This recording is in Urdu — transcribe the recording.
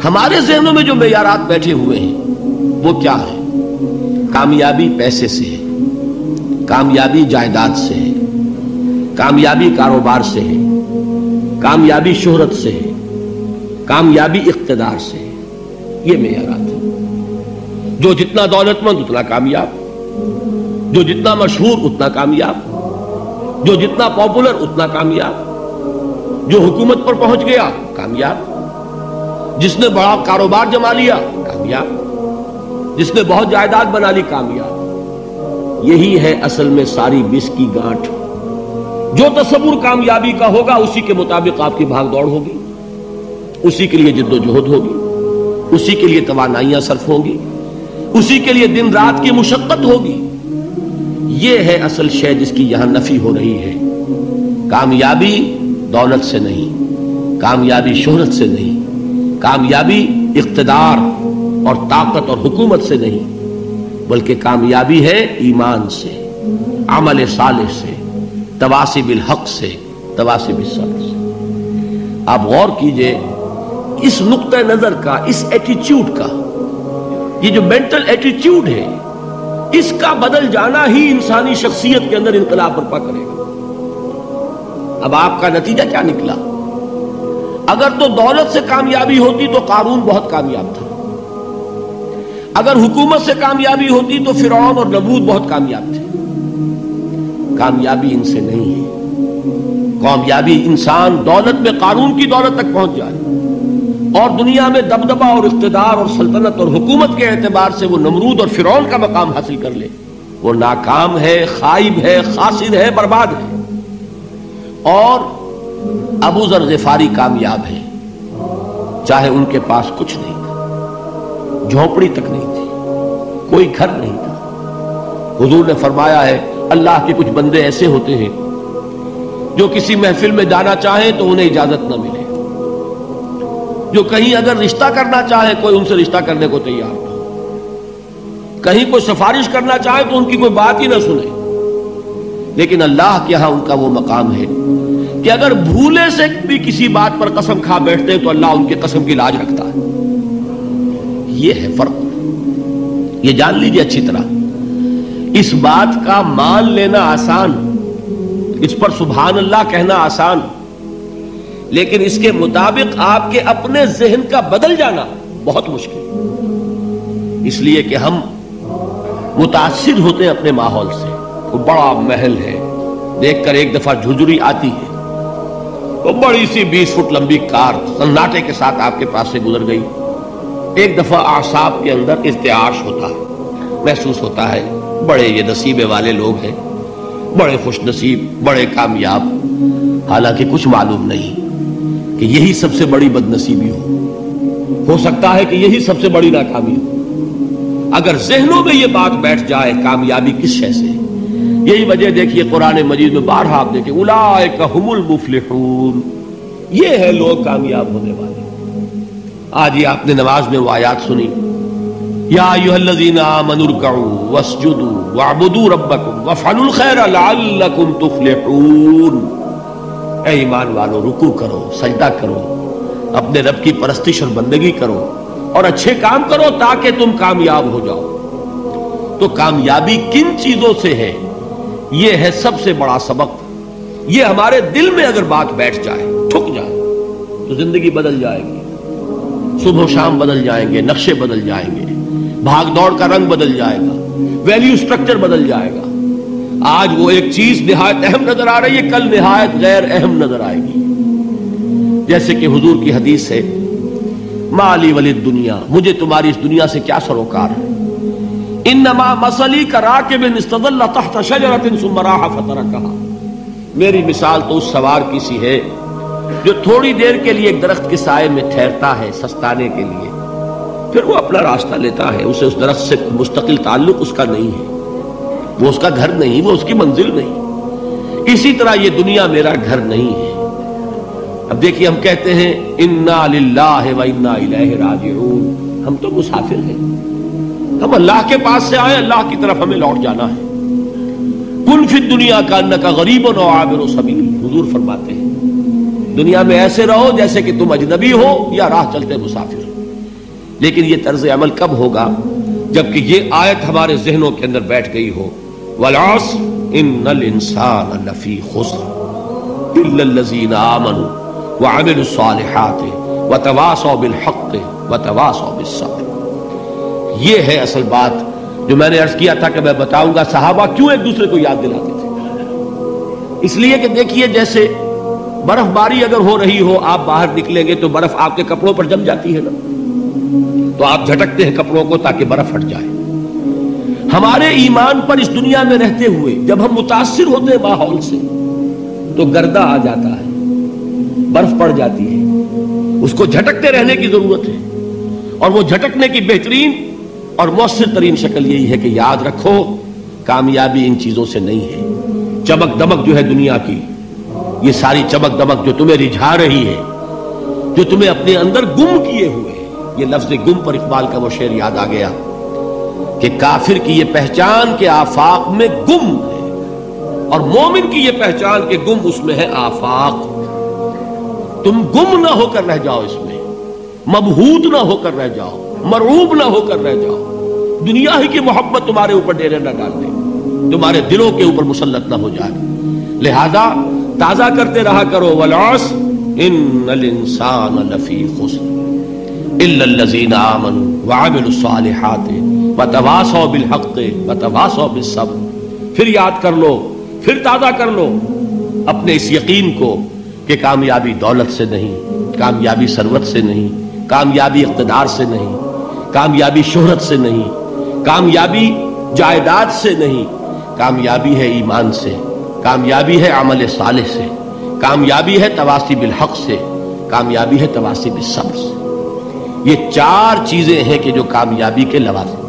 ہمارے ذہنوں میں جو معیارات بیٹھے ہوئے ہیں وہ کیا ہے؟ کامیابی پیسے سے ہے، کامیابی جائیداد سے ہے، کامیابی کاروبار سے ہے، کامیابی شہرت سے ہے، کامیابی اقتدار سے ہے. یہ معیارات ہیں. جو جتنا دولت مند اتنا کامیاب، جو جتنا مشہور اتنا کامیاب، جو جتنا پاپولر اتنا کامیاب، جو حکومت پر پہنچ گیا کامیاب، جس نے بڑا کاروبار جما لیا کامیاب، جس نے بہت جائیداد بنا لی کامیاب. یہی ہے اصل میں ساری بس کی گانٹھ. جو تصور کامیابی کا ہوگا اسی کے مطابق آپ کی بھاگ دوڑ ہوگی، اسی کے لیے جد و جہد ہوگی، اسی کے لیے توانائیاں صرف ہوں گی، اسی کے لیے دن رات کی مشقت ہوگی. یہ ہے اصل شے جس کی یہاں نفی ہو رہی ہے. کامیابی دولت سے نہیں، کامیابی شہرت سے نہیں، کامیابی اقتدار اور طاقت اور حکومت سے نہیں، بلکہ کامیابی ہے ایمان سے، عمل صالح سے، تواصی بالحق سے، تواصی بالصبر سے. آپ غور کیجئے اس نقطہ نظر کا، اس ایٹیچیوڈ کا، یہ جو مینٹل ایٹیچیوڈ ہے اس کا بدل جانا ہی انسانی شخصیت کے اندر انقلاب برپا کرے گا. اب آپ کا نتیجہ کیا نکلا؟ اگر تو دولت سے کامیابی ہوتی تو قارون بہت کامیاب تھا، اگر حکومت سے کامیابی ہوتی تو فرعون اور نمرود بہت کامیاب تھے. کامیابی ان سے نہیں ہے. کامیابی انسان دولت میں قارون کی دولت تک پہنچ جائے اور دنیا میں دبدبہ اور اقتدار اور سلطنت اور حکومت کے اعتبار سے وہ نمرود اور فرعون کا مقام حاصل کر لے، وہ ناکام ہے، خائب ہے، خاسر ہے، برباد ہے. اور ابو ذر غفاری کامیاب ہے، چاہے ان کے پاس کچھ نہیں تھا، جھونپڑی تک نہیں تھی، کوئی گھر نہیں تھا. حضور نے فرمایا ہے اللہ کے کچھ بندے ایسے ہوتے ہیں جو کسی محفل میں جانا چاہیں تو انہیں اجازت نہ ملے، جو کہیں اگر رشتہ کرنا چاہے کوئی ان سے رشتہ کرنے کو تیار نہ ہو، کہیں کوئی سفارش کرنا چاہے تو ان کی کوئی بات ہی نہ سنے. لیکن اللہ کے ہاں ان کا وہ مقام ہے کہ اگر بھولے سے بھی کسی بات پر قسم کھا بیٹھتے ہیں تو اللہ ان کے قسم کی لاج رکھتا ہے. یہ ہے فرق. یہ جان لیجیے اچھی طرح. اس بات کا مان لینا آسان، اس پر سبحان اللہ کہنا آسان، لیکن اس کے مطابق آپ کے اپنے ذہن کا بدل جانا بہت مشکل. اس لیے کہ ہم متاثر ہوتے ہیں اپنے ماحول سے. وہ بڑا محل ہے، دیکھ کر ایک دفعہ جھجری آتی ہے، وہ بڑی سی 20 فٹ لمبی کار سناٹے کے ساتھ آپ کے پاس سے گزر گئی. ایک دفعہ اعصاب کے اندر ارتعاش ہوتا ہے، محسوس ہوتا ہے بڑے یہ نصیبے والے لوگ ہیں، بڑے خوش نصیب، بڑے کامیاب. حالانکہ کچھ معلوم نہیں کہ یہی سب سے بڑی بد نصیبی ہو سکتا ہے کہ یہی سب سے بڑی ناکامی ہو. اگر ذہنوں میں یہ بات بیٹھ جائے کامیابی کس شے سے. یہی وجہ دیکھیے قرآن مجید میں بارہا آپ دیکھیں اولئک هم المفلحون، یہ ہے لوگ کامیاب ہونے والے. آج یہ آپ نے نماز میں وہ آیات سنی، یا ایھا الذین آمنوا ارکعوا واسجدوا واعبدوا ربکم وافعلوا الخیر لعلکم تفلحون. اے ایمان والو، رکوع کرو، سجدہ کرو، اپنے رب کی پرستش اور بندگی کرو اور اچھے کام کرو تاکہ تم کامیاب ہو جاؤ. تو کامیابی کن چیزوں سے ہے؟ یہ ہے سب سے بڑا سبق. یہ ہمارے دل میں اگر بات بیٹھ جائے، ٹھک جائے، تو زندگی بدل جائے گی. صبح و شام بدل جائیں گے، نقشے بدل جائیں گے، بھاگ دوڑ کا رنگ بدل جائے گا، ویلیو سٹرکچر بدل جائے گا. آج وہ ایک چیز نہایت اہم نظر آ رہی ہے، کل نہایت غیر اہم نظر آئے گی. جیسے کہ حضور کی حدیث ہے مالی ولی الدنیا، مجھے تمہاری اس دنیا سے کیا سروکار ہے. انما مثلی کراکب استظل تحت شجرۃ ثم راح فترکها، میری مثال تو اس سوار کی سی ہے جو تھوڑی دیر کے لیے ایک درخت کے سائے میں ٹھہرتا ہے سستانے کے لیے، پھر وہ اپنا راستہ لیتا ہے. اسے اس درخت سے مستقل تعلق اس کا نہیں ہے، وہ اس کا گھر نہیں، وہ اس کی منزل نہیں. اسی طرح یہ دنیا میرا گھر نہیں ہے. اب دیکھیے ہم کہتے ہیں انا للہ و انا الیہ راجعون، ہم تو مسافر ہیں، ہم اللہ کے پاس سے آئے، اللہ کی طرف ہمیں لوٹ جانا ہے. کن فی الدنیا کانک غریب و عابر سبیل، حضور فرماتے ہیں دنیا میں ایسے رہو جیسے کہ تم اجنبی ہو یا راہ چلتے مسافر. لیکن یہ طرز عمل کب ہوگا؟ جبکہ یہ آیت ہمارے ذہنوں کے اندر بیٹھ گئی ہو، والعصر ان الانسان لفی خسر الا الذین آمنوا وعملوا الصالحات وتواصوا بالحق وتواصوا بالصبر۔ یہ ہے اصل بات جو میں نے عرض کیا تھا کہ میں بتاؤں گا صحابہ کیوں ایک دوسرے کو یاد دلاتے تھے۔ اس لیے کہ دیکھیے جیسے برف باری اگر ہو رہی ہو، آپ باہر نکلیں گے تو برف آپ کے کپڑوں پر جم جاتی ہے نا، تو آپ جھٹکتے ہیں کپڑوں کو تاکہ برف ہٹ جائے۔ ہمارے ایمان پر اس دنیا میں رہتے ہوئے جب ہم متاثر ہوتے ہیں ماحول سے تو گردہ آ جاتا ہے، برف پڑ جاتی ہے، اس کو جھٹکتے رہنے کی ضرورت ہے۔ اور وہ جھٹکنے کی بہترین اور مؤثر ترین شکل یہی ہے کہ یاد رکھو کامیابی ان چیزوں سے نہیں ہے۔ چمک دمک جو ہے دنیا کی، یہ ساری چمک دمک جو تمہیں رجھا رہی ہے، جو تمہیں اپنے اندر گم کیے ہوئے ہے، یہ لفظ گم پر اقبال کا وہ شعر یاد آ گیا کہ کافر کی یہ پہچان کے آفاق میں گم ہے، اور مومن کی یہ پہچان کے گم اس میں ہے آفاق۔ تم گم نہ ہو کر رہ جاؤ، اس میں مبہوت نہ ہو کر رہ جاؤ، مرعوب نہ ہو کر رہ جاؤ، دنیا ہی کی محبت تمہارے اوپر ڈیرے نہ ڈال دے، تمہارے دلوں کے اوپر مسلط نہ ہو جائے۔ لہذا تازہ کرتے رہا کرو، والعصر ان الانسان لفی خسر الا الذین آمنوا وعملوا الصالحات وتواصوا بالحق وتواصوا بالصبر۔ پھر یاد کر لو، پھر تازہ کر لو اپنے اس یقین کو کہ کامیابی دولت سے نہیں، کامیابی ثروت سے نہیں، کامیابی اقتدار سے نہیں، کامیابی شہرت سے نہیں، کامیابی جائیداد سے نہیں، کامیابی ہے ایمان سے، کامیابی ہے عمل صالح سے، کامیابی ہے تواصی بالحق سے، کامیابی ہے تواصی بالصبر سے۔ یہ چار چیزیں ہیں کہ جو کامیابی کے لوازم